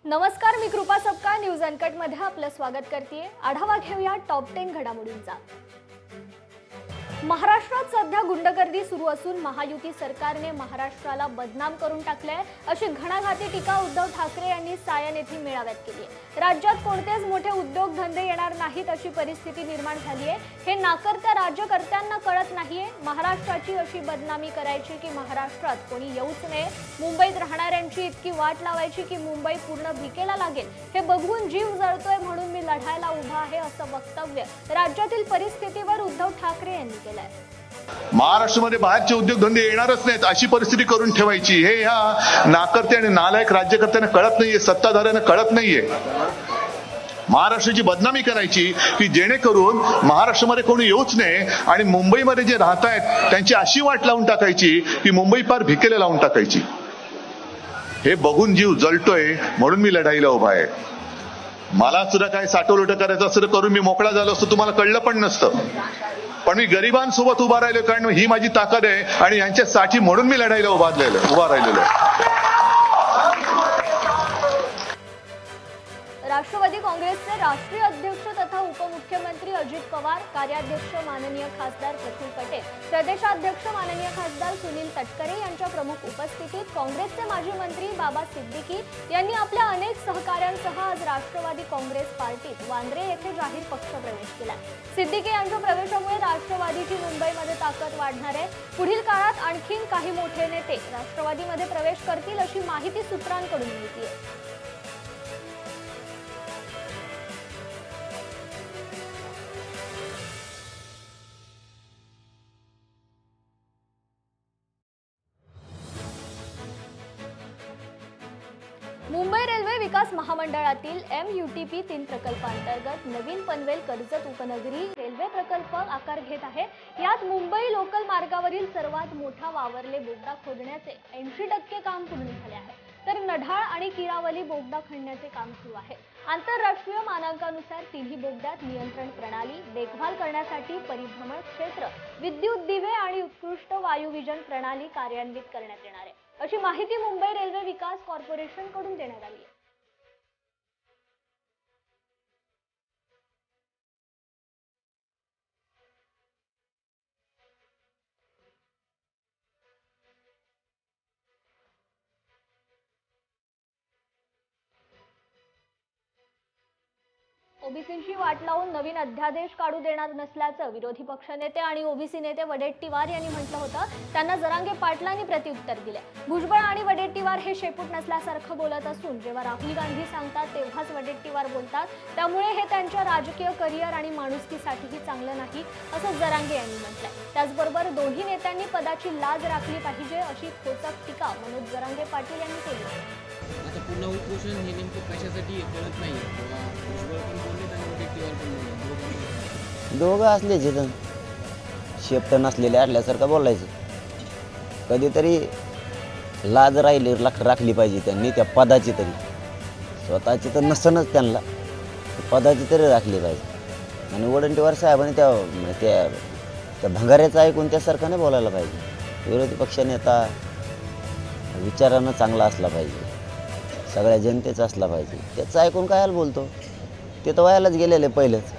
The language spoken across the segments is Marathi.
नमस्कार, मी कृपा सपकाळ न्यूज अनकट मध्ये आपलं स्वागत करते। आढावा घेऊया टॉप 10 घडामोडींचा। महाराष्ट्रात सध्या गुंडगर्दी सुरू असून महायुती सरकारने महाराष्ट्राला बदनाम करून टाकले अशी घणाघाती टीका उद्धव ठाकरे यांनी सायन येथे मेळाव्यात केली आहे। राज्यात कोणतेच मोठे उद्योग धंदे येणार नाहीत अशी परिस्थिती निर्माण झाली आहे। हे नाकर्त्या राज्यकर्त्यांना कळत नाहीये। महाराष्ट्राची अशी बदनामी करायची की महाराष्ट्रात कोणी येऊच नये, मुंबईत राहणाऱ्यांची इतकी वाट लावायची की मुंबई पूर्ण भिकेला लागेल, हे बघून जीव जळतोय म्हणून मी लढायला उभा आहे असं वक्तव्य राज्यातील परिस्थितीवर उद्धव ठाकरे यांनी केलं। महाराष्ट्रामध्ये बाहेरचे उद्योगधंदे येणारच नाहीत अशी परिस्थिती करून ठेवायची, हे ह्या नाकर्ते आणि नालायक राज्यकर्त्यांना कळत नाहीये, सत्ताधाऱ्यांना कळत नाहीये। महाराष्ट्राची बदनामी करायची की जेणेकरून महाराष्ट्रामध्ये कोणी येऊच नये आणि मुंबईमध्ये जे राहत आहेत त्यांची अशी वाट लावून टाकायची की मुंबई पार भिकेला लावून टाकायची। हे बघून जीव जळतोय म्हणून मी लढाईला उभा आहे। मला सुद्धा काय साठवलोट करायचं असं करून मी मोकळा झालो असतो, तुम्हाला कळलं पण नसतं, पण मी गरिबांसोबत उभा राहिलो कारण ही माझी ताकद आहे आणि यांच्यासाठी म्हणून मी लढाईला उभा राहिलेलो आहे। राष्ट्रवादी काँग्रेसचे राष्ट्रीय अध्यक्ष तथा उपमुख्यमंत्री अजित पवार, कार्याध्यक्ष माननीय खासदार प्रफुल्ल पटेल, प्रदेशाध्यक्ष माननीय खासदार सुनील तटकरे यांच्या प्रमुख उपस्थितीत काँग्रेसचे माजी मंत्री बाबा सिद्दीकी यांनी आपल्या अनेक सहकाऱ्यांसह आज राष्ट्रवादी काँग्रेस पार्टीत वांद्रे येथे जाहीर पक्षप्रवेश केला। सिद्दीकी यांच्या प्रवेशामुळे राष्ट्रवादीची मुंबईमध्ये ताकद वाढणार आहे। पुढील काळात आणखीन काही मोठे नेते राष्ट्रवादीमध्ये प्रवेश करतील अशी माहिती सूत्रांकडून मिळते। मुंबई रेल्वे विकास महामंडळातील MUTP 3 प्रकल्पांतर्गत नवीन पनवेल कर्जत उपनगरी रेल्वे प्रकल्प आकार घेत आहे। यात मुंबई लोकल मार्गावरील सर्वात मोठा वावरले बोगदा खोदण्याचे 80% काम पूर्ण झाले आहे, तर नढाळ आणि किरावली बोगदा खणण्याचे काम सुरू आहे। आंतरराष्ट्रीय मानकानुसार तिन्ही बोगद्यात नियंत्रण प्रणाली, देखभाल करण्यासाठी परिभ्रमण क्षेत्र, विद्युत दिवे आणि उत्कृष्ट वायुविजन प्रणाली कार्यान्वित करण्यात येणार आहे, अशी माहिती मुंबई रेल्वे विकास कॉर्पोरेशन कडून देण्यात आली आहे। ओबीसींची वाट लावून नवीन अध्यादेश काढू देणार नसल्याचं विरोधी पक्षनेते आणि ओबीसी नेते वडेट्टीवार यांनी म्हटलं होतं। त्यांना जरांगे पाटलांनी प्रत्युत्तर दिले। भुजबळ आणि वडेट्टीवार हे शेपूट नसल्यासारखं बोलत असून जेव्हा राहुल गांधी सांगतात तेव्हाच वडेट्टीवार बोलतात, त्यामुळे हे त्यांच्या राजकीय करिअर आणि माणुसकीसाठीही चांगलं नाही असं जरांगे यांनी म्हटलंय। त्याचबरोबर दोन्ही नेत्यांनी पदाची लाज राखली पाहिजे अशी खोचक टीका मनोज जरांगे पाटील यांनी केली आहे। आता पुन्हा उपोषण हे नेमकं कशासाठी कळत नाही। भुजबळ पण बोलले आणि वडेट्टीवार पण बोलले, दोघं असले जिथं शेपट नसलेले असल्यासारखं बोलायचं। कधीतरी लाज राखली पाहिजे त्यांनी, त्या पदाची तरी, स्वतःची तर नसनच त्यांना, पदाची तरी राखली पाहिजे। आणि वडेट्टीवार साहेबांनी त्या भंगाऱ्याचं ऐकून त्यासारखं नाही बोलायला पाहिजे। विरोधी पक्षनेता विचारानं चांगला असला पाहिजे, सगळ्या जनतेचा असला पाहिजे, त्याचं ऐकून कायला बोलतो, ते तर व्हायलाच गेलेले पहिलेच।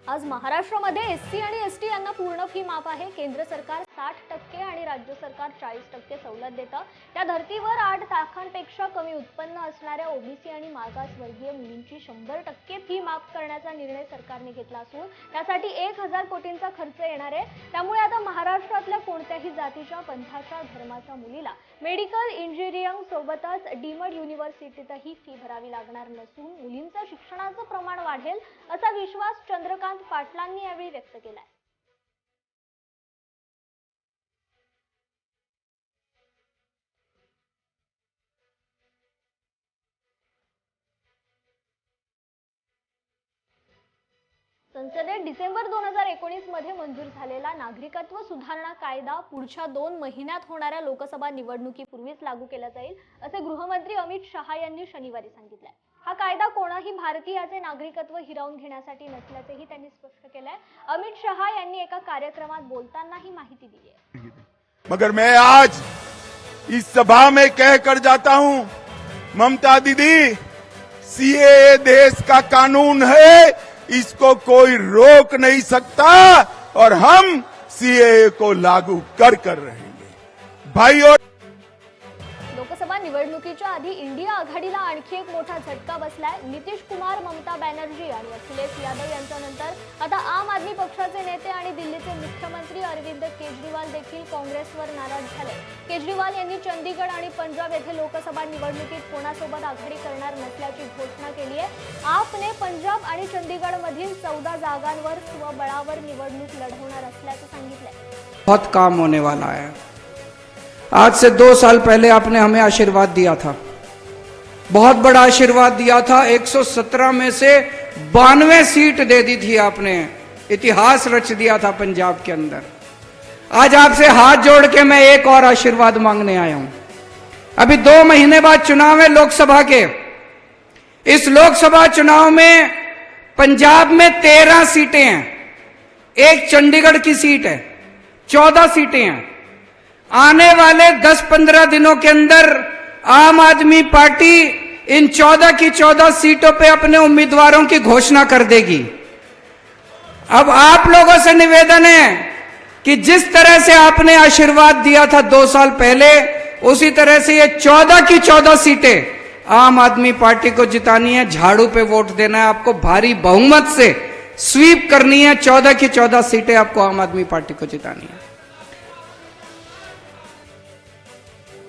आज महाराष्ट्रामध्ये एससी आणि एसटी यांना पूर्ण फी माफ आहे। केंद्र सरकार 60% आणि राज्य सरकार 40% सवलत देतं। त्या धर्तीवर 8 लाखांपेक्षा कमी उत्पन्न असणाऱ्या ओबीसी आणि मागासवर्गीय मुलींची 100% फी माफ करण्याचा निर्णय सरकारने घेतला असून त्यासाठी 1000 कोटींचा खर्च येणार आहे। त्यामुळे आता महाराष्ट्रातल्या कोणत्याही जातीच्या, पंथाच्या, धर्माच्या मुलीला मेडिकल, इंजिनिअरिंग सोबतच डीमड युनिव्हर्सिटीतही फी भरावी लागणार नसून मुलींचं शिक्षणाचं प्रमाण वाढेल असा विश्वास चंद्रकांत पाटलांनी यावेळी व्यक्त केलाय। संसदेत डिसेंबर 2019 मध्ये मंजूर झालेला नागरिकत्व सुधारणा कायदा पुढच्या 2 महिन्यात होणाऱ्या लोकसभा निवडणुकीपूर्वीच लागू केला जाईल असे गृहमंत्री अमित शहा यांनी शनिवारी सांगितले। हा कायदा कोणाही भारतीयाचे नागरिकत्व हिरावून घेण्यासाठी नसल्याचेही त्यांनी स्पष्ट केलंय। अमित शहा यांनी एका कार्यक्रमात बोलताना ही माहिती दिली आहे। मगर मैं आज इस सभा में कहकर जाता हूं, ममता दीदी, सीएए देश का कानून है, इसको कोई रोक नहीं सकता और हम सीएए को लागू कर रहेंगे। भाई और लोकसभा निवडणुकीच्या आधी इंडिया आघाडीला आणखी एक मोठा झटका बसलाय। नितीश कुमार, ममता बॅनर्जी आणि अखिलेश यादव यांच्यानंतर आता आम आदमी पक्षाचे नेते आणि दिल्लीचे मुख्यमंत्री अरविंद केजरीवाल देखील काँग्रेसवर नाराज झाले। केजरीवाल यांनी चंदीगड आणि पंजाब येथे लोकसभा निवडणुकीत कोणासोबत आघाडी करणार नसल्याची घोषणा केली आहे। आपने पंजाब आणि चंदीगडमधील 14 जागांवर स्वबळावर निवडणूक लढवणार असल्याचं सांगितलंय। बहुत काम होने वाला है। आज से 2 साल पहले आपने हमें आशीर्वाद दिया था, बहुत बड़ा आशीर्वाद दिया था। 117 में से 92 सीट दे दी थी आपने, इतिहास रच दिया था पंजाब के अंदर। आज आपसे हाथ जोड़ के मैं एक और आशीर्वाद मांगने आया हूं। अभी 2 महीने बाद चुनाव है लोकसभा के। इस लोकसभा चुनाव में पंजाब में 13 सीटें हैं, एक चंडीगढ़ की सीट है, 14 सीटें हैं। आने वाले 10-15 दिनों के अंदर आम आदमी पार्टी इन 14 की 14 सीटों पे अपने उम्मीदवारों की घोषणा कर देगी। अब आप लोगों से निवेदन है कि जिस तरह से आपने आशीर्वाद दिया था 2 साल पहले, उसी तरह से ये 14 की 14 सीटें आम आदमी पार्टी को जितानी है। झाड़ू पे वोट देना है आपको, भारी बहुमत से स्वीप करनी है। 14 की 14 सीटें आपको आम आदमी पार्टी को जितानी है।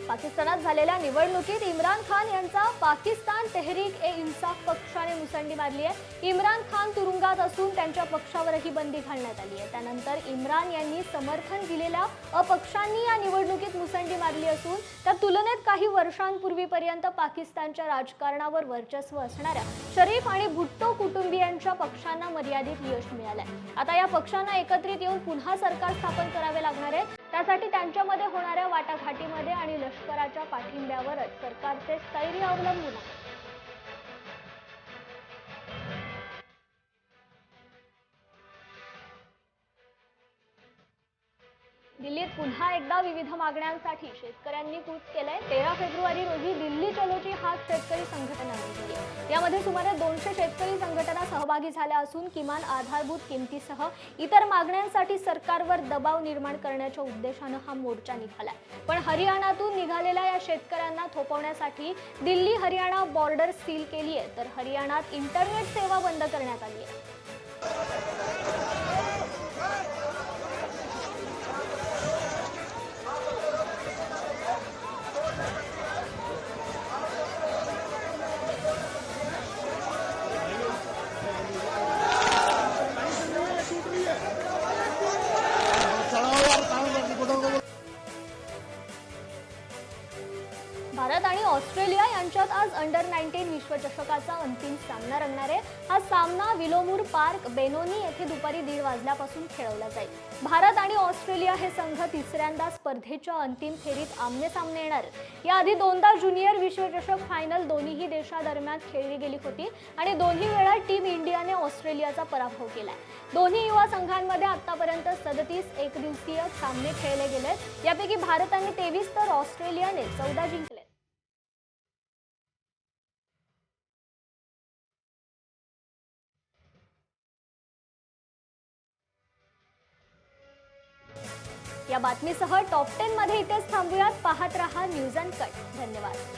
पाकिस्तानात झालेल्या निवडणुकीत इम्रान खान यांचा पाकिस्तान तेहरीक ए इन्साफ पक्षाने मुसंडी मारली आहे। इम्रान खान तुरुंगात असून त्यांच्या पक्षावरही बंदी घालण्यात आली आहे। त्यानंतर इम्रान यांनी समर्थन दिलेल्या अपक्षांनी या निवडणुकीत मुसंडी मारली असून त्या तुलनेत काही वर्षांपूर्वीपर्यंत पाकिस्तानच्या राजकारणावर वर्चस्व असणाऱ्या शरीफ आणि भुट्टो कुटुंबियांच्या पक्षांना मर्यादित यश मिळालंय। आता या पक्षांना एकत्रित येऊन पुन्हा सरकार स्थापन करावे लागणार आहे। त्यासाठी त्यांच्यामध्ये होणाऱ्या वाटाघाटीमध्ये आणि लष्कराच्या पाठिंब्यावरच सरकारचे स्थैर्य अवलंबून आहे। दिल्लीत पुन्हा एकदा विविध मागण्यांसाठी शेतकऱ्यांनी कूच केलंय। 13 फेब्रुवारी रोजी दिल्ली चलोची हाक शेतकरी संघटना नेमली आहे। यामध्ये सुमारे 200 शेतकरी संघटना सहभागी झाल्या असून किमान आधारभूत किमतीसह इतर मागण्यांसाठी सरकारवर दबाव निर्माण करण्याच्या उद्देशाने हा मोर्चा निघालाय। पण हरियाणातून निघालेल्या या शेतकऱ्यांना थोपवण्यासाठी दिल्ली हरियाणा बॉर्डर सील केली आहे, तर हरियाणात इंटरनेट सेवा बंद करण्यात आली आहे। भारत आणि ऑस्ट्रेलिया यांच्यात आज अंडर-19 विश्वचषकाचा अंतिम सामना रंगणार आहे। हा सामना विलोमूर पार्क बेनोनी येथे दुपारी 1:30 वाजल्यापासून खेळवला जाईल। भारत आणि ऑस्ट्रेलिया हे संघ तिसऱ्यांदा स्पर्धेच्या अंतिम फेरीत आमने-सामने येणार। याआधी 2दा ज्युनियर विश्वचषक फायनल दोन्ही देशांदरम्यान खेळली गेली होती आणि दोन्ही वेळा टीम इंडियाने ऑस्ट्रेलियाचा पराभव केलाय। दोन्ही युवा संघांमध्ये आतापर्यंत 37 एकदिवसीय सामने खेळले गेलेत। यापैकी भारताने 23 तर ऑस्ट्रेलियाने 14 जिंकले। या बातमीसह टॉप 10 मध्ये इथेच थांबूयात। पाहत रहा न्यूज अँड कट। धन्यवाद।